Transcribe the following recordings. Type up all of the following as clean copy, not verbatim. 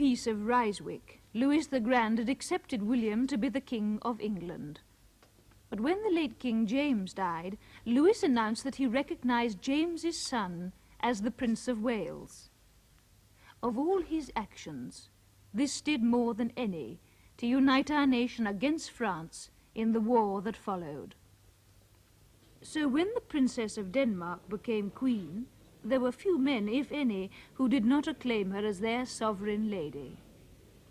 Peace of Ryswick, Louis the Grand had accepted William to be the King of England. But when the late King James died, Louis announced that he recognized James's son as the Prince of Wales. Of all his actions, this did more than any to unite our nation against France in the war that followed. So when the Princess of Denmark became queen, there were few men, if any, who did not acclaim her as their sovereign lady.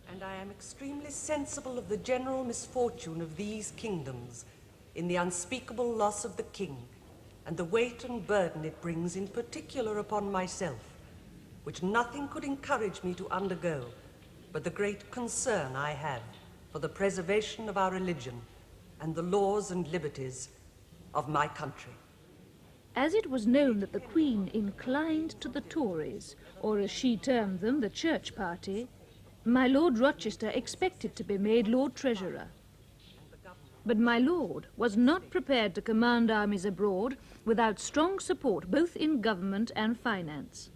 And I am extremely sensible of the general misfortune of these kingdoms, in the unspeakable loss of the king, and the weight and burden it brings in particular upon myself, which nothing could encourage me to undergo, but the great concern I have for the preservation of our religion and the laws and liberties of my country. As it was known that the Queen inclined to the Tories, or as she termed them, the Church party, my Lord Rochester expected to be made Lord Treasurer. But my Lord was not prepared to command armies abroad without strong support both in government and finance.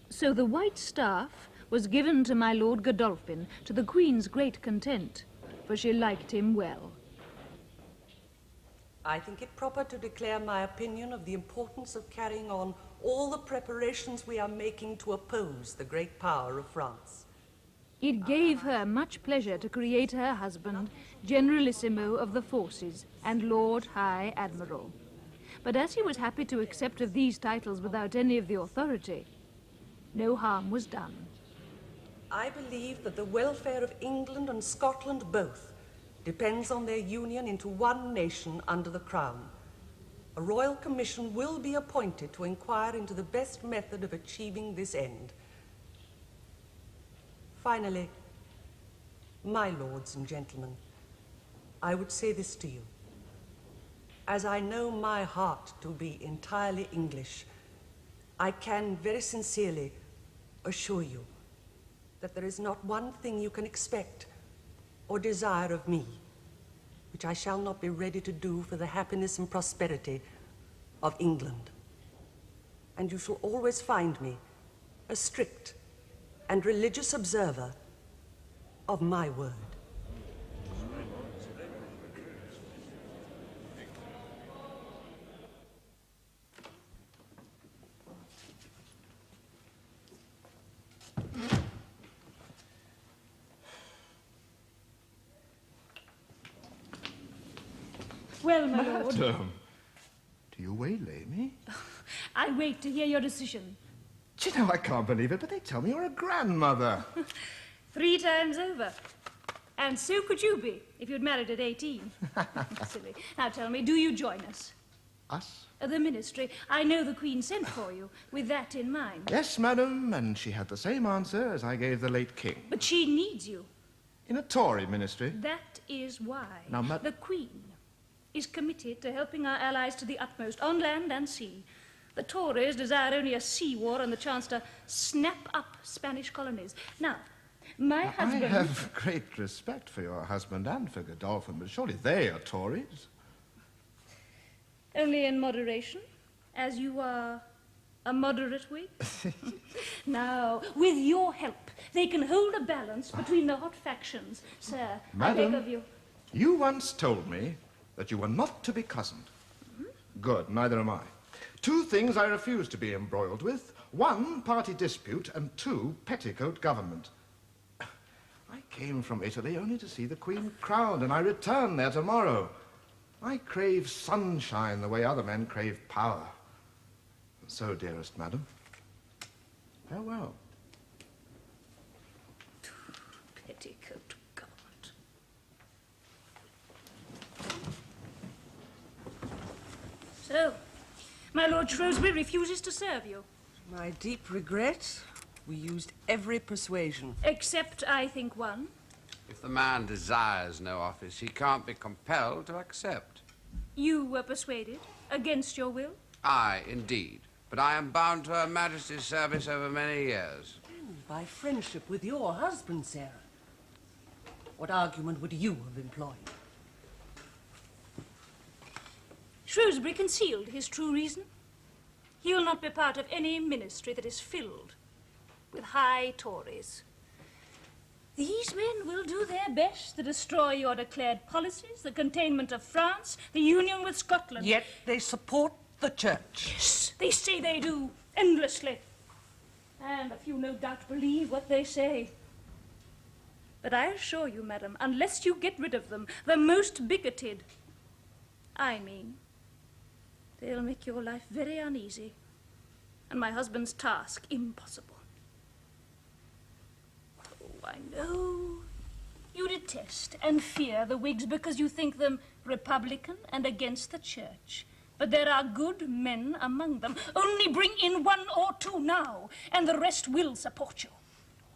So the White Staff was given to my Lord Godolphin, to the Queen's great content, for she liked him well. I think it proper to declare my opinion of the importance of carrying on all the preparations we are making to oppose the great power of France. It gave her much pleasure to create her husband Generalissimo of the Forces and Lord High Admiral. But as he was happy to accept of these titles without any of the authority, no harm was done. I believe that the welfare of England and Scotland both depends on their union into one nation under the Crown. A royal commission will be appointed to inquire into the best method of achieving this end. Finally, my lords and gentlemen, I would say this to you. As I know my heart to be entirely English, I can very sincerely assure you that there is not one thing you can expect or desire of me, which I shall not be ready to do for the happiness and prosperity of England. And you shall always find me a strict and religious observer of my word. Well, my lord. Madam, do you waylay me? I wait to hear your decision. Do you know, I can't believe it, but they tell me you're a grandmother. 3 times over. And so could you be, if you'd married at 18. Silly. Now tell me, do you join us? Us? The ministry. I know the Queen sent for you, with that in mind. Yes, madam, and she had the same answer as I gave the late king. But she needs you. In a Tory ministry? That is why Now, the Queen is committed to helping our allies to the utmost, on land and sea. The Tories desire only a sea war and the chance to snap up Spanish colonies. Now, my husband... I have great respect for your husband and for Godolphin, but surely they are Tories. Only in moderation, as you are a moderate Whig. Now, with your help, they can hold a balance between the hot factions. Sir, Madam, I beg of you. You once told me that you were not to be cozened. Good, neither am I. 2 things I refuse to be embroiled with. 1, party dispute, and 2, petticoat government. I came from Italy only to see the Queen crowned, and I return there tomorrow. I crave sunshine the way other men crave power. And so, dearest madam, farewell. Petticoat government. So, my Lord Shrewsbury refuses to serve you. My deep regret, we used every persuasion. Except, I think, one. If the man desires no office, he can't be compelled to accept. You were persuaded, against your will? Aye, indeed. But I am bound to Her Majesty's service over many years. By friendship with your husband, Sarah. What argument would you have employed? Shrewsbury concealed his true reason. He will not be part of any ministry that is filled with high Tories. These men will do their best to destroy your declared policies, the containment of France, the union with Scotland. Yet they support the church. Yes, they say they do, endlessly. And a few no doubt believe what they say. But I assure you, madam, unless you get rid of them, the most bigoted, I mean, they'll make your life very uneasy, and my husband's task impossible. Oh, I know. You detest and fear the Whigs because you think them Republican and against the church. But there are good men among them. Only bring in one or two now, and the rest will support you.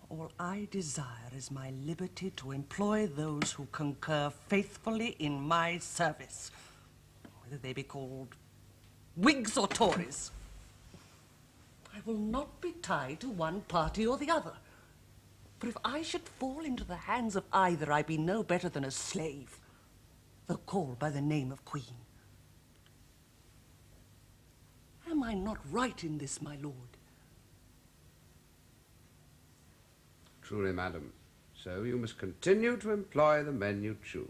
All I desire is my liberty to employ those who concur faithfully in my service, whether they be called Whigs or Tories. I will not be tied to one party or the other. For if I should fall into the hands of either, I be no better than a slave, though called by the name of Queen. Am I not right in this, my lord? Truly, madam. So you must continue to employ the men you choose,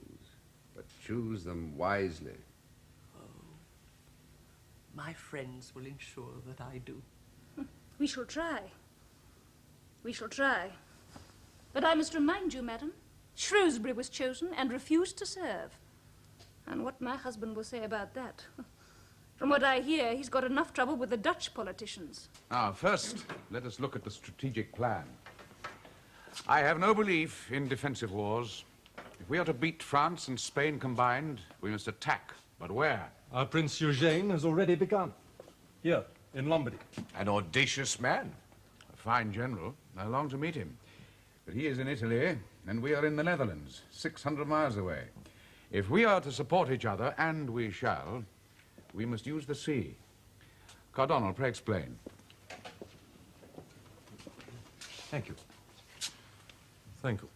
but choose them wisely. Oh, my friends will ensure that I do. We shall try. We shall try. But I must remind you, madam, Shrewsbury was chosen and refused to serve. And what my husband will say about that? From what I hear, he's got enough trouble with the Dutch politicians. Now, first, let us look at the strategic plan. I have no belief in defensive wars. If we are to beat France and Spain combined, we must attack. But where? Our Prince Eugene has already begun. Here, in Lombardy. An audacious man. A fine general. I long to meet him. But he is in Italy, and we are in the Netherlands, 600 miles away. If we are to support each other, and we shall, we must use the sea. Cardinal, pray explain. Thank you. Thank you.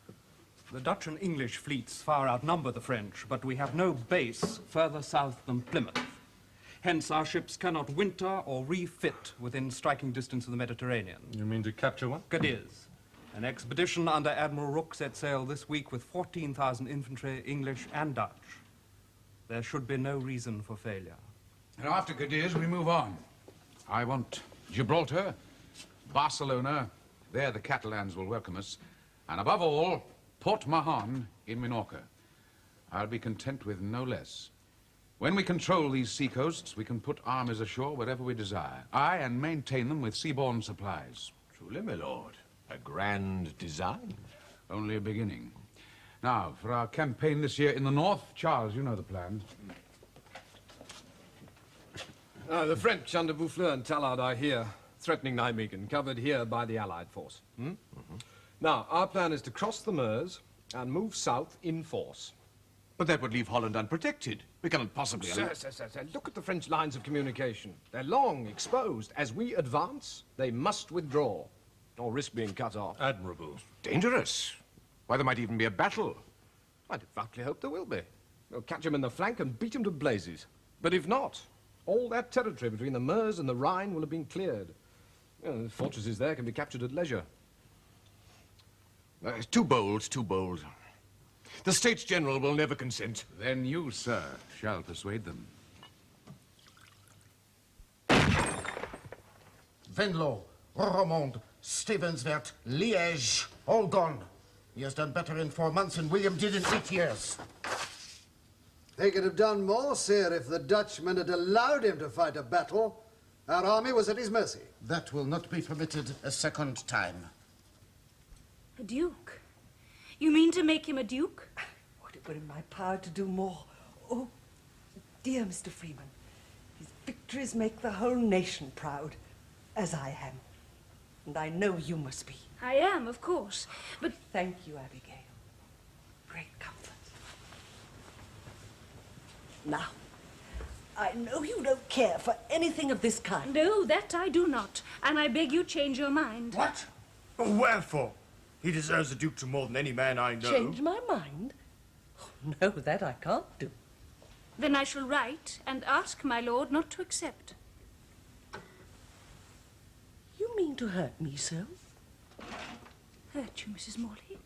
The Dutch and English fleets far outnumber the French, but we have no base further south than Plymouth. Hence, our ships cannot winter or refit within striking distance of the Mediterranean. You mean to capture one? Cadiz. An expedition under Admiral Rooke set sail this week with 14,000 infantry, English and Dutch. There should be no reason for failure. And after Cadiz, we move on. I want Gibraltar, Barcelona. There the Catalans will welcome us. And above all, Port Mahon in Minorca. I'll be content with no less. When we control these seacoasts, we can put armies ashore wherever we desire. Aye, and maintain them with seaborne supplies. Truly, my lord. A grand design. Only a beginning. Now, for our campaign this year in the north, Charles, you know the plan. The French under Boufflers and Tallard are here, threatening Nijmegen, covered here by the Allied force. Now, our plan is to cross the Meuse and move south in force. But that would leave Holland unprotected. We cannot possibly... Sir, look at the French lines of communication. They're long, exposed. As we advance, they must withdraw, or risk being cut off. Admirable. Dangerous. Why, there might even be a battle. I devoutly hope there will be. We'll catch them in the flank and beat them to blazes. But if not, all that territory between the Meuse and the Rhine will have been cleared. The fortresses there can be captured at leisure. Too bold, too bold. The States General will never consent. Then you, sir, shall persuade them. Venlo, Roermond, Stevenswert, Liège, all gone. He has done better in 4 months than William did in 8 years. They could have done more, sir, if the Dutchmen had allowed him to fight a battle. Our army was at his mercy. That will not be permitted a second time. A duke? You mean to make him a duke? Would it were in my power to do more. Oh, dear Mr. Freeman, his victories make the whole nation proud, as I am. And I know you must be. I am, of course, but... Thank you, Abigail. Great comfort. Now, I know you don't care for anything of this kind. No, that I do not, and I beg you change your mind. What? Wherefore? He deserves the dukedom more than any man I know. Change my mind? Oh, no, that I can't do. Then I shall write and ask my lord not to accept. You mean to hurt me so? Hurt you, Mrs. Morley?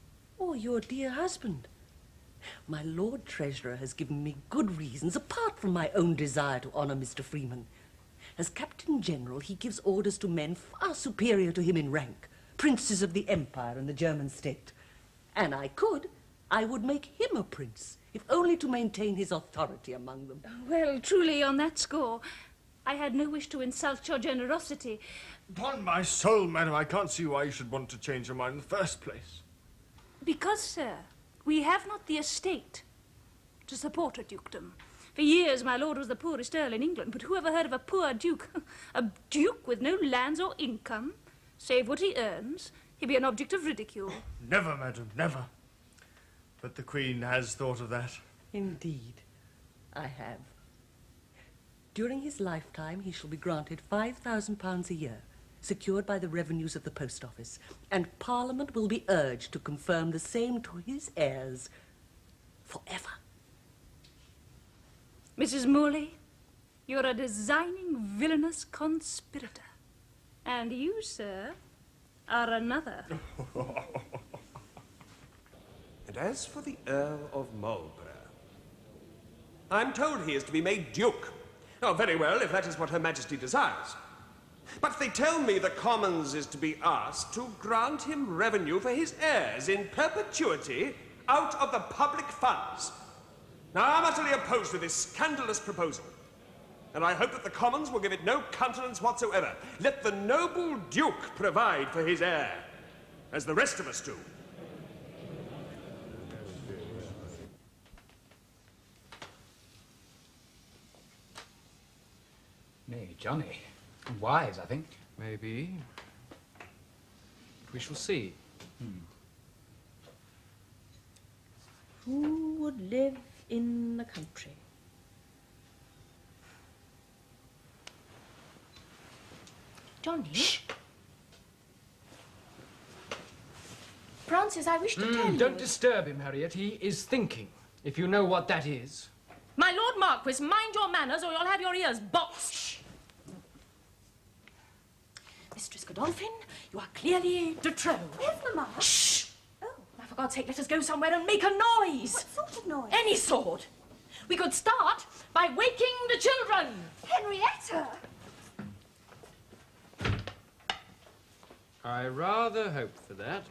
or your dear husband. My Lord Treasurer has given me good reasons, apart from my own desire to honour Mr. Freeman. As Captain General, he gives orders to men far superior to him in rank, princes of the Empire and the German state. And I would make him a prince, if only to maintain his authority among them. Well, truly, on that score, I had no wish to insult your generosity. Upon my soul, madam, I can't see why you should want to change your mind in the first place. Because, sir, we have not the estate to support a dukedom. For years, my lord was the poorest earl in England, but who ever heard of a poor duke? A duke with no lands or income? Save what he earns, he'd be an object of ridicule. Never, madam, never. But the Queen has thought of that. Indeed, I have. During his lifetime, he shall be granted £5,000 a year, secured by the revenues of the post office, and Parliament will be urged to confirm the same to his heirs forever. Mrs. Morley, you're a designing, villainous conspirator. And you, sir, are another. And as for the Earl of Marlborough, I'm told he is to be made Duke. Oh, very well, if that is what Her Majesty desires. But they tell me the Commons is to be asked to grant him revenue for his heirs in perpetuity out of the public funds. Now, I'm utterly opposed to this scandalous proposal, and I hope that the Commons will give it no countenance whatsoever. Let the noble Duke provide for his heir, as the rest of us do. Nay, Johnny. Wise, I think. Maybe. We shall see. Who would live in the country? Johnny? Shh. Francis, I wish to tell you... Don't disturb him, Harriet. He is thinking, if you know what that is. My Lord Marquis, mind your manners or you'll have your ears boxed. Shh. Mistress Godolphin, you are clearly de trop. Yes, Mamma. Shh! Oh, now for God's sake, let us go somewhere and make a noise. What sort of noise? Any sort. We could start by waking the children. Henrietta! I rather hoped for that.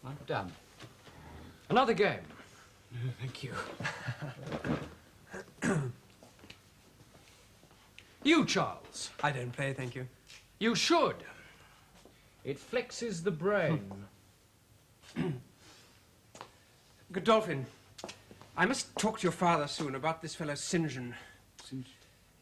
I'm done. Another game. Thank you. You, Charles. I don't play, thank you. You should. It flexes the brain. Godolphin, I must talk to your father soon about this fellow St. John.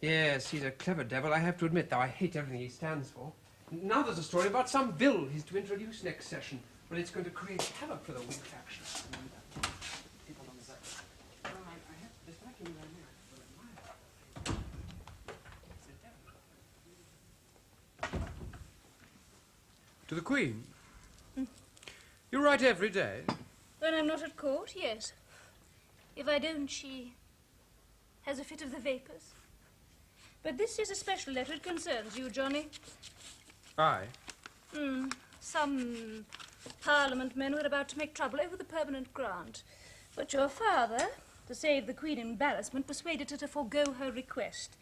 Yes, he's a clever devil, I have to admit, though I hate everything he stands for. Now there's a story about some bill he's to introduce next session. Well, it's going to create havoc for the Whig faction. To the Queen? You write every day? When I'm not at court, yes. If I don't, she has a fit of the vapours. But this is a special letter. It concerns you, Johnny. Aye. Some Parliament men were about to make trouble over the permanent grant. But your father, to save the Queen embarrassment, persuaded her to forego her request.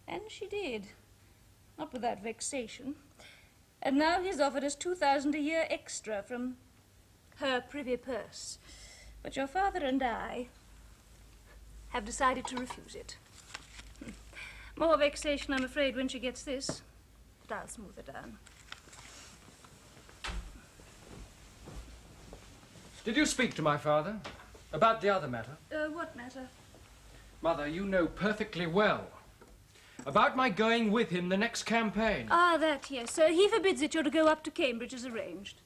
And she did. Not without vexation. And now he's offered us 2,000 a year extra from her privy purse. But your father and I have decided to refuse it. More vexation, I'm afraid, when she gets this. But I'll smooth her down. Did you speak to my father about the other matter? What matter? Mother, you know perfectly well about my going with him the next campaign. Ah, that, yes. He forbids it. You're to go up to Cambridge as arranged.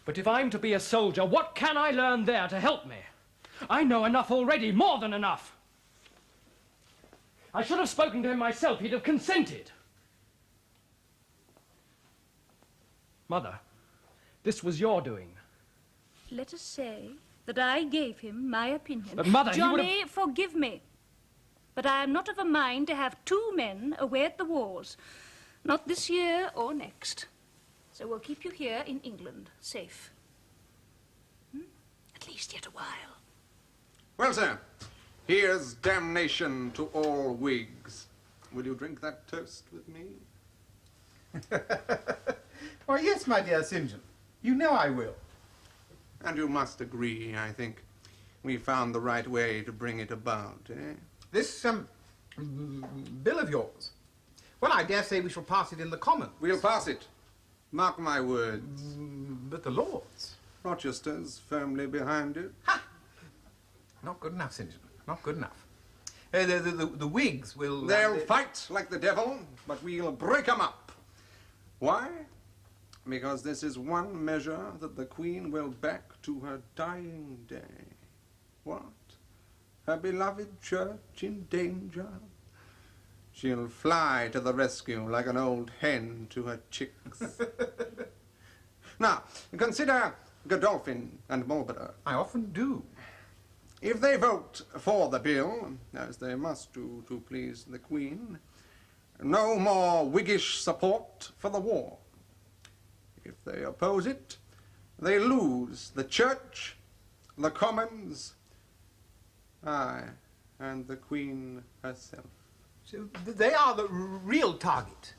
But if I'm to be a soldier, what can I learn there to help me? I know enough already, more than enough. I should have spoken to him myself. He'd have consented. Mother, this was your doing. Let us say that I gave him my opinion. But, Mother, Johnny, forgive me. But I am not of a mind to have 2 men away at the wars. Not this year or next. So we'll keep you here in England, safe. least yet a while. Well, sir, here's damnation to all Whigs. Will you drink that toast with me? Why, yes, my dear St. John. You know I will. And you must agree, I think, we found the right way to bring it about, eh? This, bill of yours. Well, I dare say we shall pass it in the Commons. We'll pass it. Mark my words. But the Lords? Rochester's firmly behind it. Ha! Not good enough, St. John. Not good enough. The Whigs will... They'll fight like the devil, but we'll break 'em up. Why? Because this is one measure that the Queen will back to her dying day. What? Her beloved church in danger? She'll fly to the rescue like an old hen to her chicks. Now, consider Godolphin and Marlborough. I often do. If they vote for the bill, as they must do to please the Queen, no more Whiggish support for the war. If they oppose it, they lose the Church, the Commons, aye, and the Queen herself. So they are the real target.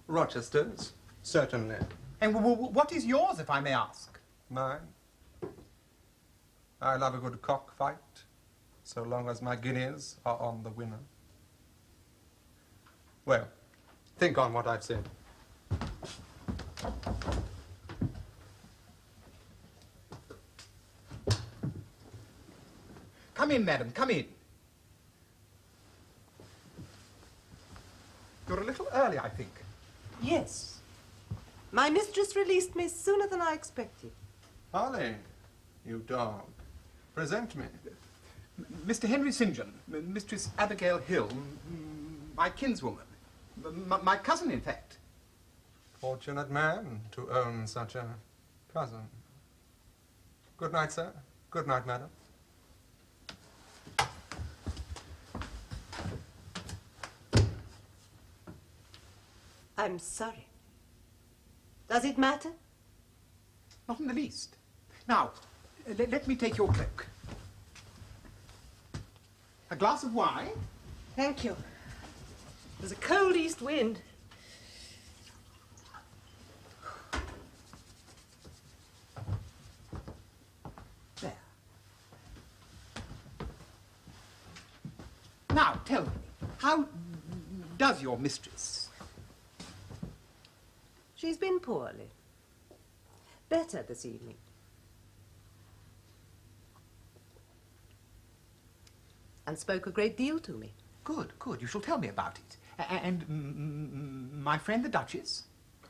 Rochester's, certainly. And what is yours, if I may ask? Mine? I love a good cockfight, so long as my guineas are on the winner. Well, think on what I've said. Come in, madam, come in. You're a little early, I think. Yes. My mistress released me sooner than I expected. Harley, you dog, present me. Mr. Henry St. John, Mistress Abigail Hill, my kinswoman, my cousin, in fact. Fortunate man to own such a cousin. Good night, sir. Good night, madam. I'm sorry. Does it matter? Not in the least. Now, let me take your cloak. A glass of wine? Thank you. There's a cold east wind. There. Now, tell me, how does your mistress? She's been poorly. Better this evening. And spoke a great deal to me. Good, good. You shall tell me about it. And my friend the Duchess?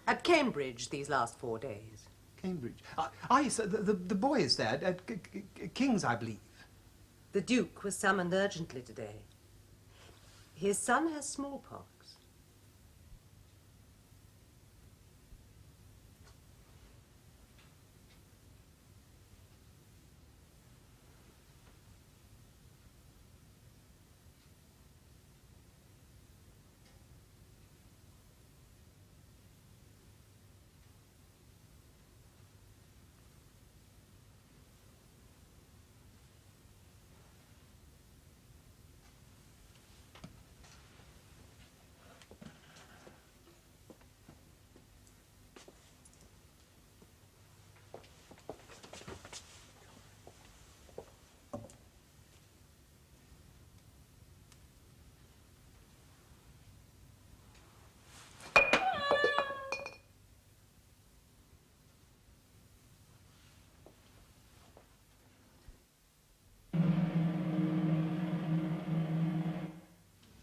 At Cambridge these last 4 days. Cambridge. Yes, the boy is there, at King's, I believe. The Duke was summoned urgently today. His son has smallpox.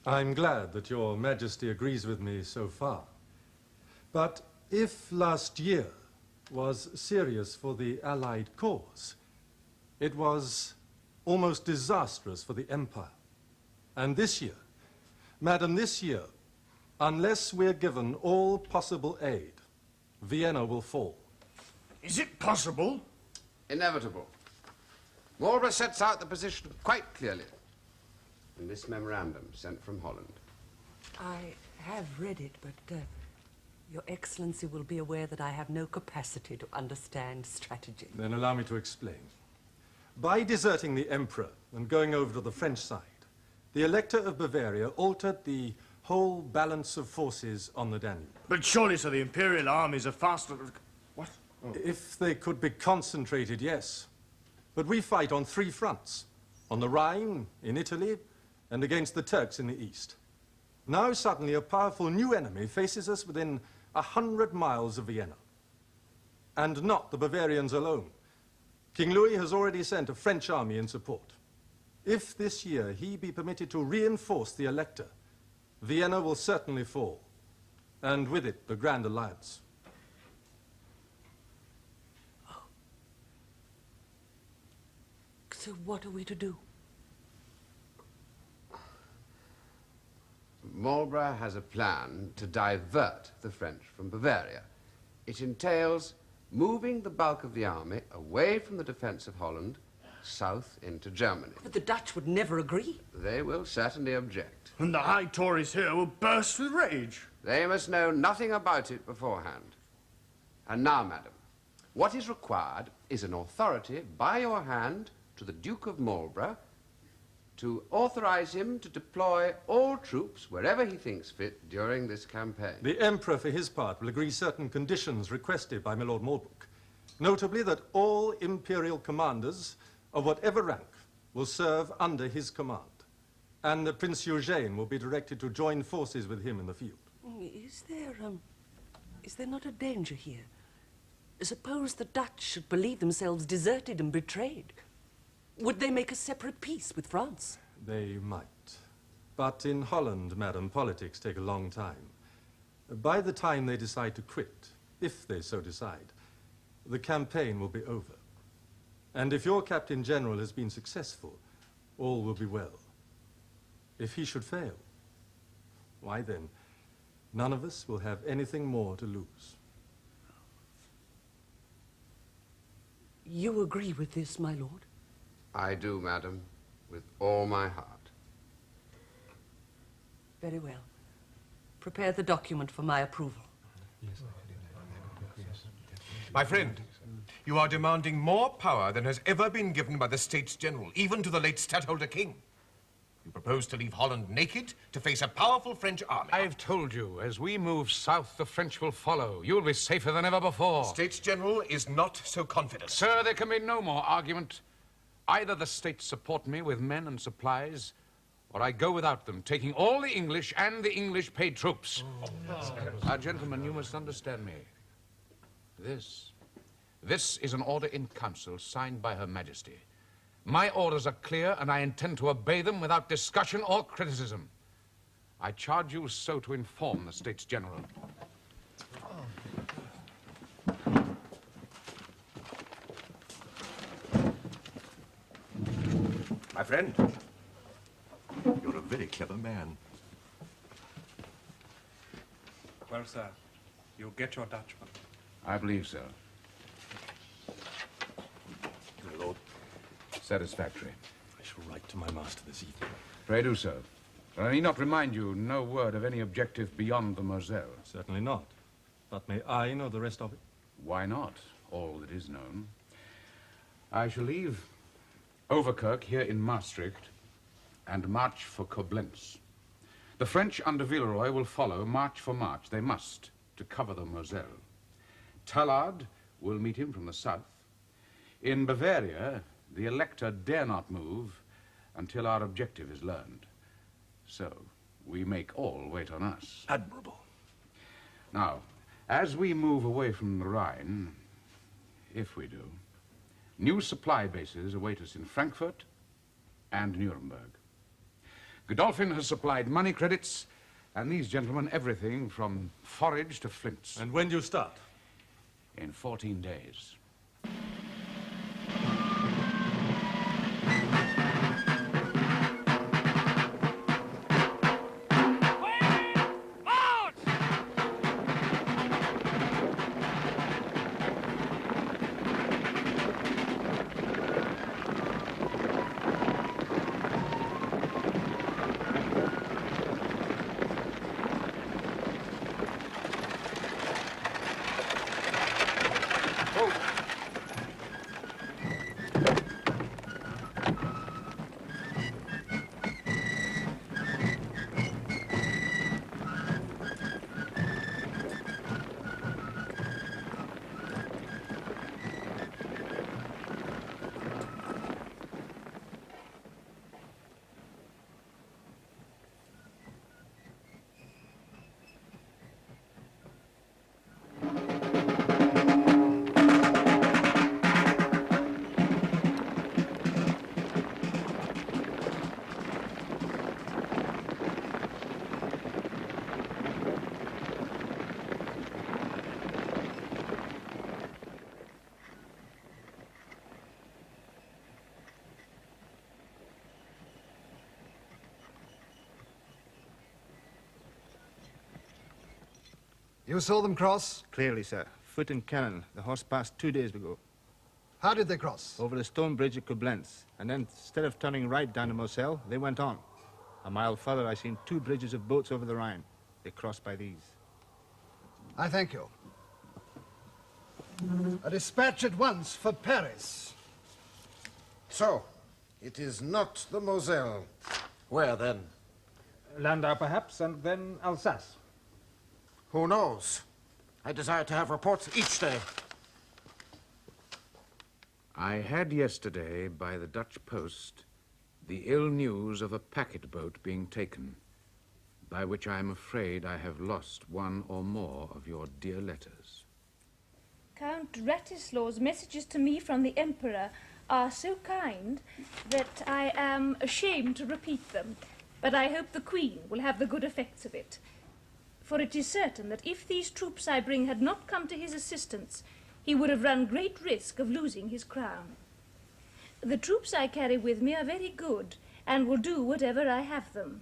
I'm glad that your Majesty agrees with me so far. But if last year was serious for the Allied cause, it was almost disastrous for the Empire. And this year, Madam, this year, unless we're given all possible aid, Vienna will fall. Is it possible? Inevitable. Marlborough sets out the position quite clearly in this memorandum sent from Holland. I have read it, but Your Excellency will be aware that I have no capacity to understand strategy. Then allow me to explain. By deserting the Emperor and going over to the French side, the Elector of Bavaria altered the whole balance of forces on the Danube. But surely, sir, the Imperial armies are faster... What? Oh. If they could be concentrated, yes. But we fight on 3 fronts. On the Rhine, in Italy, and against the Turks in the east. Now suddenly a powerful new enemy faces us within 100 miles of Vienna. And not the Bavarians alone. King Louis has already sent a French army in support. If this year he be permitted to reinforce the Elector, Vienna will certainly fall, and with it the Grand Alliance. Oh. So what are we to do? Marlborough has a plan to divert the French from Bavaria. It entails moving the bulk of the army away from the defense of Holland, south into Germany. But the Dutch would never agree. They will certainly object. And the high Tories here will burst with rage. They must know nothing about it beforehand. And now, madam, what is required is an authority by your hand to the Duke of Marlborough to authorize him to deploy all troops wherever he thinks fit during this campaign. The Emperor, for his part, will agree certain conditions requested by my Lord Marlborough, notably that all imperial commanders of whatever rank will serve under his command, and that Prince Eugene will be directed to join forces with him in the field. Is there not a danger here? Suppose the Dutch should believe themselves deserted and betrayed. Would they make a separate peace with France? They might. But in Holland, madam, politics take a long time. By the time they decide to quit, if they so decide, the campaign will be over. And if your Captain General has been successful, all will be well. If he should fail, why then, none of us will have anything more to lose. You agree with this, my lord? I do, madam, with all my heart. Very well. Prepare the document for my approval. My friend, you are demanding more power than has ever been given by the States General, even to the late Stadtholder King. You propose to leave Holland naked to face a powerful French army. I've told you, as we move south, the French will follow. You'll be safer than ever before. States General is not so confident. Sir, there can be no more argument. Either the States support me with men and supplies, or I go without them, taking all the English and the English-paid troops. Gentlemen, you must understand me. This is an order in council signed by Her Majesty. My orders are clear, and I intend to obey them without discussion or criticism. I charge you so to inform the States General. My friend, you're a very clever man. Well, sir, you'll get your Dutchman. I believe so. My lord. Satisfactory. I shall write to my master this evening. Pray do so. But I need not remind you, no word of any objective beyond the Moselle. Certainly not. But may I know the rest of it? Why not? All that is known. I shall leave Overkerk here in Maastricht and march for Koblenz. The French under Villeroy will follow march for march. They must, to cover the Moselle. Tallard will meet him from the south. In Bavaria, the Elector dare not move until our objective is learned. So, we make all wait on us. Admirable. Now, as we move away from the Rhine, if we do, new supply bases await us in Frankfurt and Nuremberg. Godolphin has supplied money credits, and these gentlemen everything from forage to flints. And when do you start? In 14 days. You saw them cross? Clearly, sir. Foot and cannon. The horse passed 2 days ago. How did they cross? Over the stone bridge at Koblenz. And then, instead of turning right down to Moselle, they went on. A mile further, I seen 2 bridges of boats over the Rhine. They crossed by these. I thank you. A dispatch at once for Paris. So, it is not the Moselle. Where then? Landau, perhaps, and then Alsace. Who knows? I desire to have reports each day. I had yesterday, by the Dutch post, the ill news of a packet boat being taken, by which I am afraid I have lost one or more of your dear letters. Count Ratislaw's messages to me from the Emperor are so kind that I am ashamed to repeat them, but I hope the Queen will have the good effects of it. For it is certain that if these troops I bring had not come to his assistance, he would have run great risk of losing his crown. The troops I carry with me are very good, and will do whatever I have them.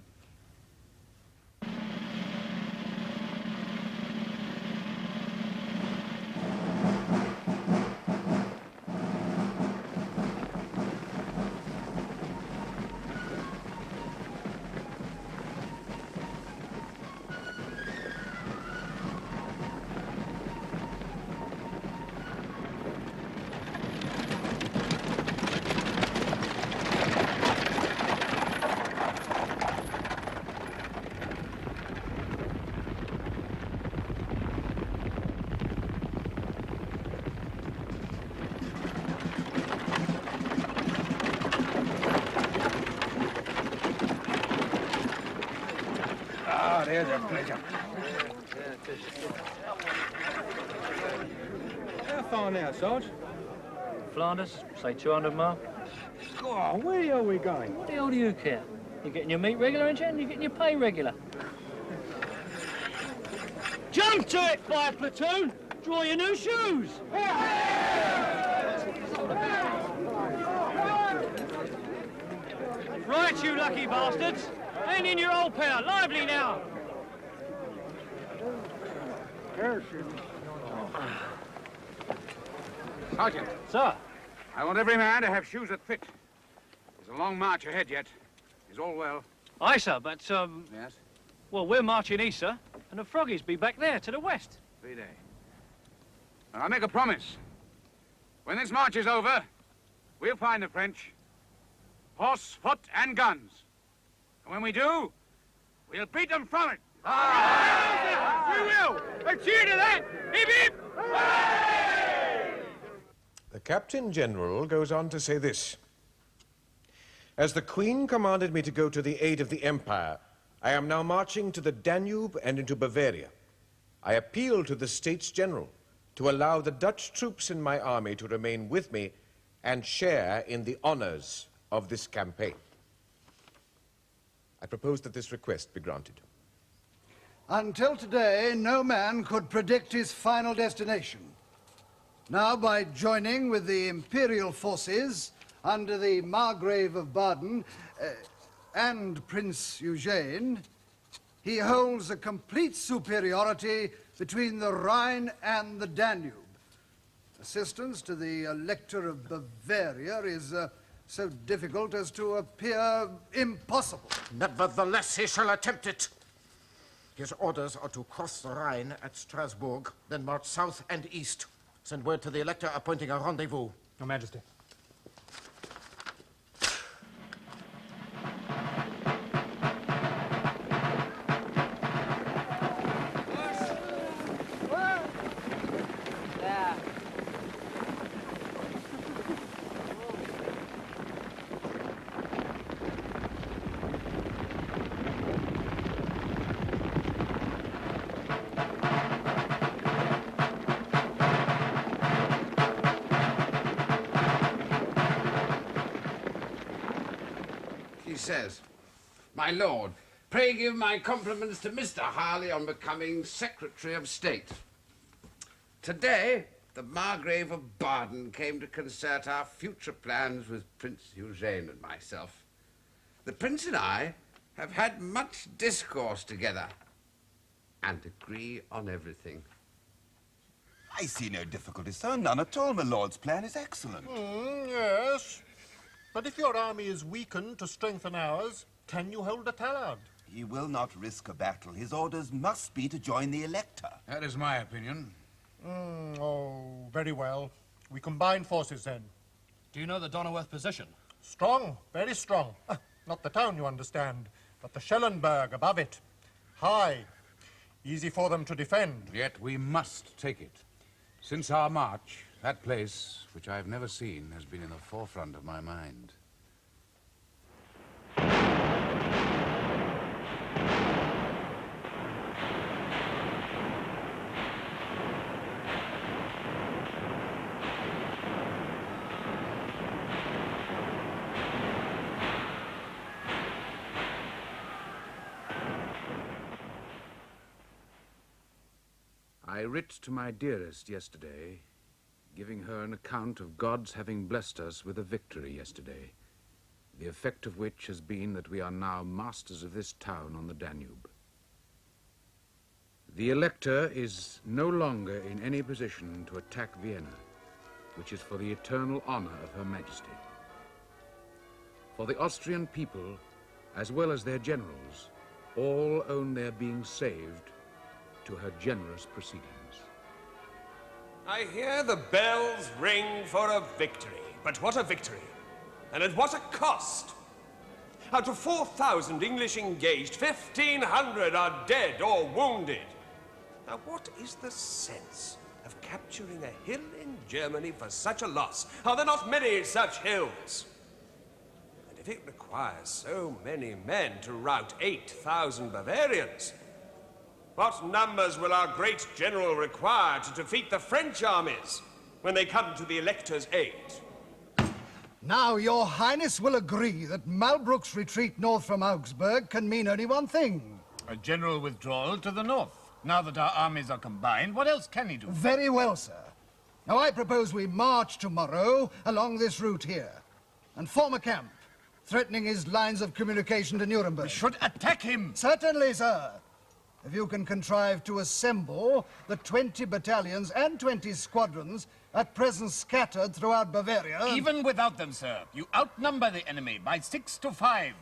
There's a pleasure. How far now, Sarge? Flanders, say 200 mile. Oh, where the hell are we going? What the hell do you care? You're getting your meat regular, ain't you? And you're getting your pay regular. Jump to it, fire platoon! Draw your new shoes! Right, you lucky bastards! Hand in your old pair, lively now! Sergeant. Sir? I want every man to have shoes that fit. There's a long march ahead yet. Is all well? Aye, sir, but, Yes? well, we're marching east, sir, and the Froggies be back there, to the west. 3 days. And I make a promise. When this march is over, we'll find the French. Horse, foot, and guns. And when we do, we'll beat them from it. We will! A cheer to that! Hip, hip! The Captain General goes on to say this. As the Queen commanded me to go to the aid of the Empire, I am now marching to the Danube and into Bavaria. I appeal to the States General to allow the Dutch troops in my army to remain with me and share in the honors of this campaign. I propose that this request be granted. Until today, no man could predict his final destination. Now, by joining with the imperial forces under the Margrave of Baden and Prince Eugene, he holds a complete superiority between the Rhine and the Danube. Assistance to the Elector of Bavaria is so difficult as to appear impossible. Nevertheless, he shall attempt it. His orders are to cross the Rhine at Strasbourg, then march south and east. Send word to the Elector appointing a rendezvous. Your Majesty. Says, my lord, pray give my compliments to Mr. Harley on becoming Secretary of State. Today, the Margrave of Baden came to concert our future plans with Prince Eugene and myself. The Prince and I have had much discourse together. and agree on everything. I see no difficulty, sir. None at all. My lord's plan is excellent. Yes. But if your army is weakened to strengthen ours, can you hold Tallard? He will not risk a battle. His orders must be to join the Elector. That is my opinion. Oh, very well. We combine forces then. Do you know the Donauworth position? Strong, very strong. Not the town, you understand, but the Schellenberg above it. High. Easy for them to defend. Yet we must take it. Since our march, that place, which I've never seen, has been in the forefront of my mind. I writ to my dearest yesterday, giving her an account of God's having blessed us with a victory yesterday, the effect of which has been that we are now masters of this town on the Danube. The Elector is no longer in any position to attack Vienna, which is for the eternal honor of Her Majesty. For the Austrian people, as well as their generals, all own their being saved to her generous proceedings. I hear the bells ring for a victory. But what a victory! And at what a cost! Out of 4,000 English engaged, 1,500 are dead or wounded. Now, what is the sense of capturing a hill in Germany for such a loss? Are there not many such hills? And if it requires so many men to rout 8,000 Bavarians, what numbers will our great general require to defeat the French armies when they come to the Elector's aid? Now, your highness will agree that Malbrook's retreat north from Augsburg can mean only one thing. A general withdrawal to the north. Now that our armies are combined, what else can he do? Very well, sir. Now, I propose we march tomorrow along this route here and form a camp, threatening his lines of communication to Nuremberg. We should attack him! Certainly, sir. If you can contrive to assemble the 20 battalions and 20 squadrons at present scattered throughout Bavaria... Even without them, sir, you outnumber the enemy by 6 to 5.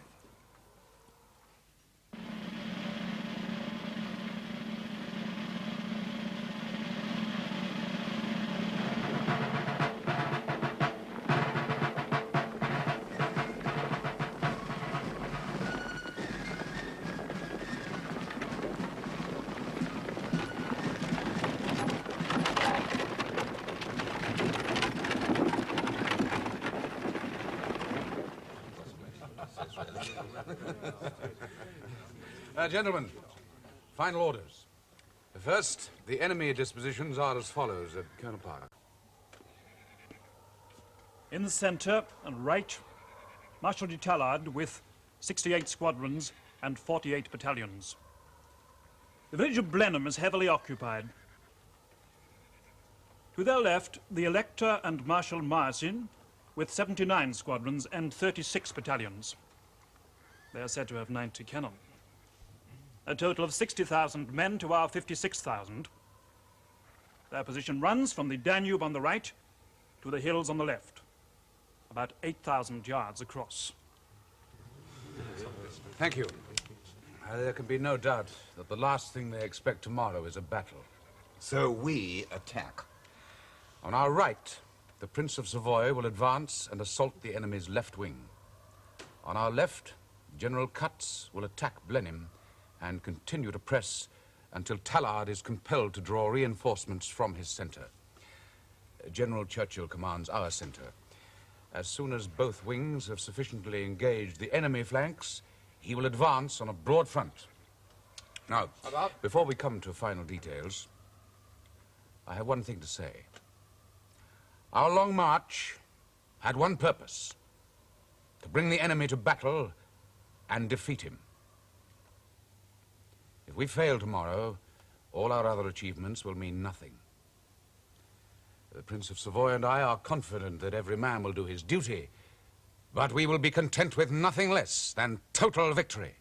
Gentlemen, final orders. First, the enemy dispositions are as follows at Colonel Parker. In the center and right, Marshal de Tallard with 68 squadrons and 48 battalions. The village of Blenheim is heavily occupied. To their left, the Elector and Marshal Marsin with 79 squadrons and 36 battalions. They are said to have 90 cannon. A total of 60,000 men to our 56,000. Their position runs from the Danube on the right to the hills on the left, about 8,000 yards across. Thank you. There can be no doubt that the last thing they expect tomorrow is a battle. So we attack. On our right, the Prince of Savoy will advance and assault the enemy's left wing. On our left, General Cutts will attack Blenheim and continue to press until Tallard is compelled to draw reinforcements from his center. General Churchill commands our center. As soon as both wings have sufficiently engaged the enemy flanks, he will advance on a broad front. Now, before we come to final details, I have one thing to say. Our long march had one purpose: to bring the enemy to battle and defeat him. If we fail tomorrow, all our other achievements will mean nothing. The Prince of Savoy and I are confident that every man will do his duty, but we will be content with nothing less than total victory.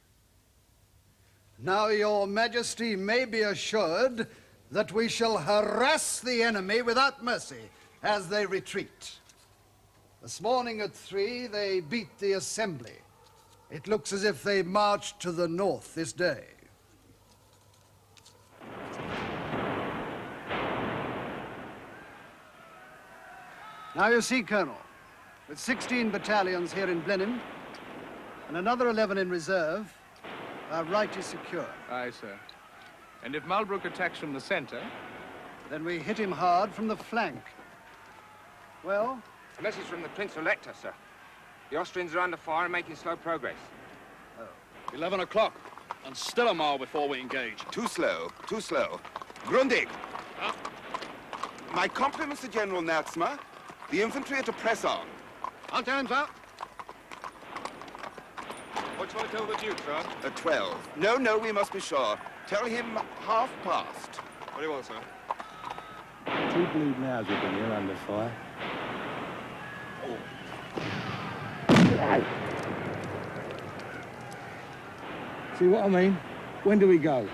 Now your majesty may be assured that we shall harass the enemy without mercy as they retreat. This morning at 3, they beat the assembly. It looks as if they marched to the north this day. Now you see, Colonel, with 16 battalions here in Blenheim and another 11 in reserve, our right is secure. Aye, sir. And if Malbrook attacks from the center? Then we hit him hard from the flank. Well? A message from the Prince Elector, sir. The Austrians are under fire and making slow progress. 11 o'clock, and still a mile before we engage. Too slow, too slow. Grundig! My compliments to General Natzma. The infantry are to press on. I'll tell him, sir. What shall I tell the Duke, sir? At 12. No, no, we must be sure. Tell him 1:30. Very well, sir. 2 bleeding hours we've been here under fire. See what I mean? When do we go?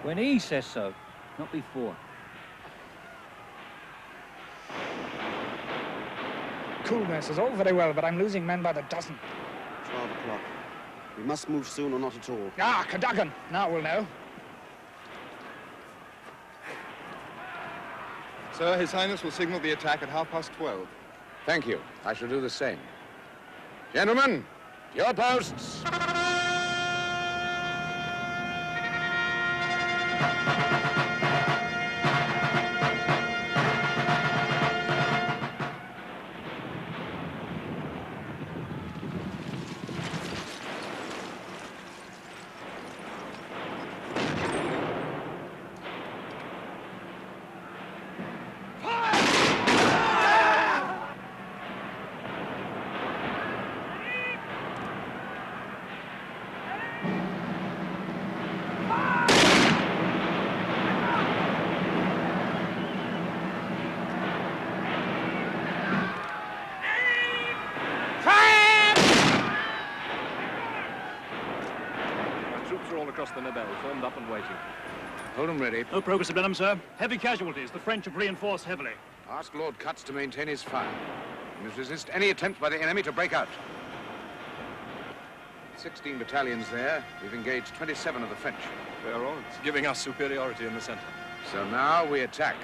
When he says so, not before. Coolness is all very well, but I'm losing men by the dozen. 12 o'clock. We must move soon or not at all. Ah, Cadogan! Now we'll know. Sir, His Highness will signal the attack at 12:30. Thank you. I shall do the same. Gentlemen, your posts. Across the Nobel, formed up and waiting. Hold them ready. No progress at Blenheim, sir. Heavy casualties. The French have reinforced heavily. Ask Lord Cutts to maintain his fire. We must resist any attempt by the enemy to break out. 16 battalions there. We've engaged 27 of the French. Fair odds, giving us superiority in the center. So now we attack.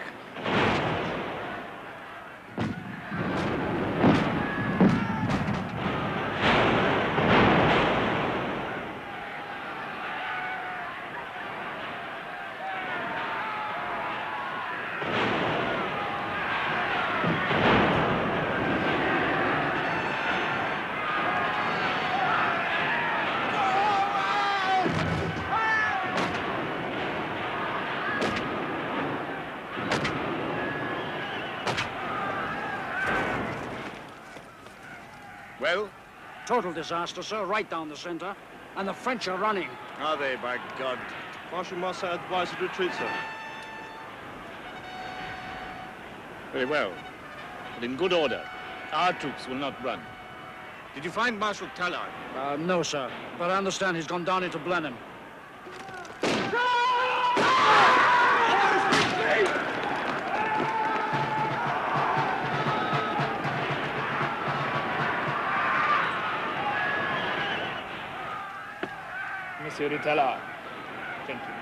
Well? Total disaster, sir, right down the center. And the French are running. Are they, by God? Marshal Marcel advised retreat, sir. Very well. But in good order. Our troops will not run. Did you find Marshal Tallard? No, sir. But I understand he's gone down into Blenheim. Monsieur de Tallard, gentlemen.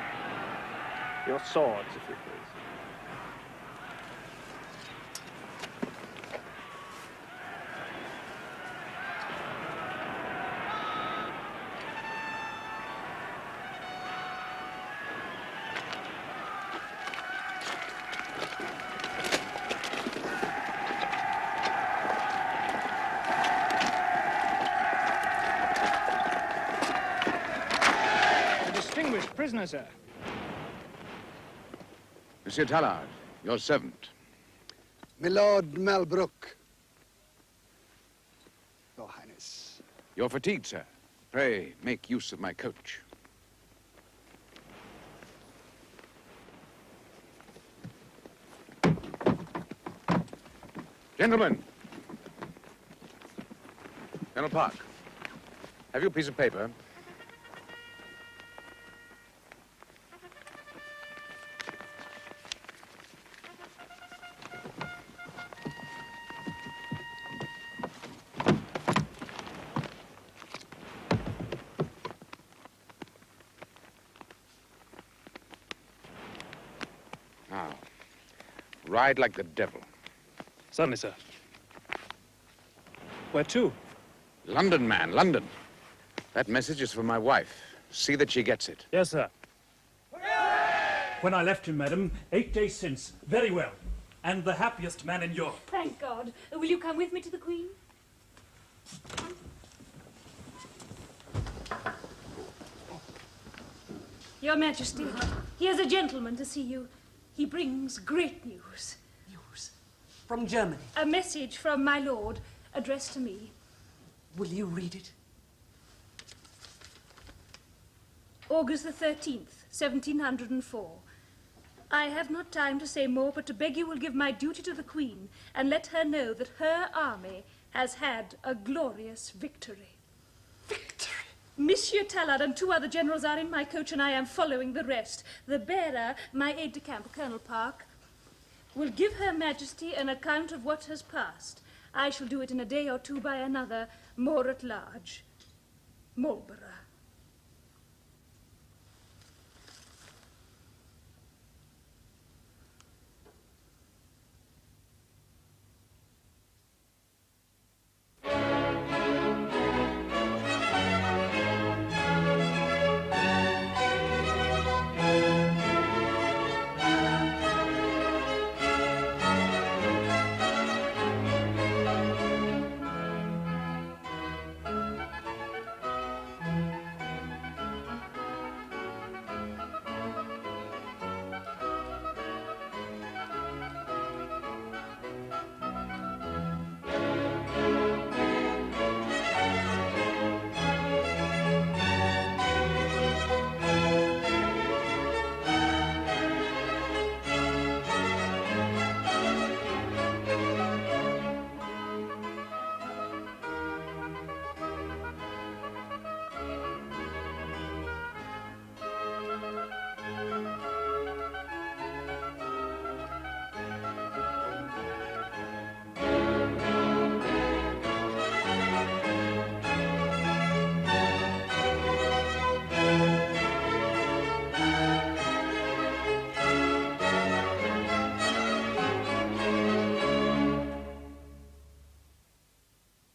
Your swords, if you please. Prisoner, sir. Monsieur Tallard, your servant. Milord Malbrook. Your Highness. You're fatigued, sir. Pray, make use of my coach. Gentlemen. Colonel Park, have you a piece of paper? Ride like the devil. Certainly, sir. Where to? London, man, London. That message is for my wife. See that she gets it. Yes, sir. When I left him, madam, 8 days since. Very well. And the happiest man in Europe. Thank God. Will you come with me to the Queen? Your Majesty, here's a gentleman to see you. He brings great news. News? From Germany? A message from my lord, addressed to me. Will you read it? August the 13th, 1704. I have not time to say more, but to beg you will give my duty to the Queen, and let her know that her army has had a glorious victory. Victory? Monsieur Tallard and 2 other generals are in my coach, and I am following the rest. The bearer, my aide-de-camp, Colonel Park, will give Her Majesty an account of what has passed. I shall do it in a day or 2 by another, more at large. Marlborough.